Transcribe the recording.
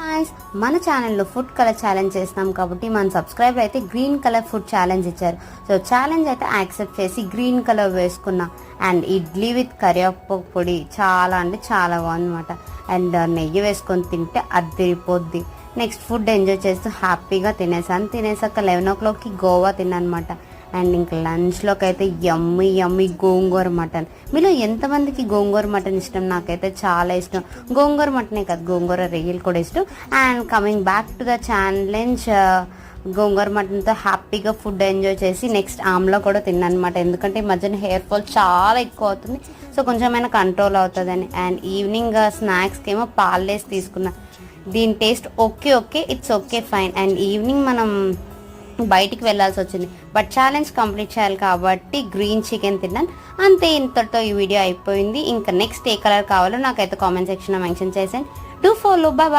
Guys, మన ఛానల్లో food colour challenge చేస్తున్నాం కాబట్టి మన సబ్స్క్రైబర్ అయితే గ్రీన్ కలర్ ఫుడ్ ఛాలెంజ్ ఇచ్చారు. సో ఛాలెంజ్ అయితే యాక్సెప్ట్ చేసి గ్రీన్ కలర్ వేసుకున్నా. అండ్ ఇడ్లీ విత్ కరివేపాకు పొడి చాలా అంటే చాలా బాగుందన్నమాట. అండ్ నెయ్యి వేసుకొని తింటే అదిరిపోద్ది. నెక్స్ట్ ఫుడ్ ఎంజాయ్ చేస్తూ హ్యాపీగా తినేసాక 11 o'clockకి గోవా తిన్నానమాట. అండ్ ఇంకా లంచ్లోకి అయితే యమ్మీ గోంగూర మటన్. మీలో ఎంతమందికి గోంగూర మటన్ ఇష్టం? నాకైతే చాలా ఇష్టం. గోంగూర మటనే కాదు, గోంగూర రొయ్యలు కూడా ఇష్టం. And coming back to the challenge, గోంగూర మటన్తో హ్యాపీగా ఫుడ్ ఎంజాయ్ చేసి నెక్స్ట్ ఆమ్లో కూడా తిన్నాను అనమాట. ఎందుకంటే ఈ మధ్యన హెయిర్ ఫాల్ చాలా ఎక్కువ అవుతుంది, సో కొంచెమైనా కంట్రోల్ అవుతుందని. అండ్ ఈవినింగ్ స్నాక్స్కి ఏమో పాలేసి తీసుకున్నా. దీని taste okay it's okay fine. And evening మనం బయటికి వెళ్ళాల్సి వచ్చింది, బట్ ఛాలెంజ్ కంప్లీట్ చేయాలి కాబట్టి గ్రీన్ చికెన్ తిన్నాను. అంతే, ఇంతటితో ఈ వీడియో అయిపోయింది. ఇంకా నెక్స్ట్ ఏ కలర్ కావాలో నాకైతే కామెంట్ సెక్షన్లో మెన్షన్ చేసేయండి. Do follow, bye.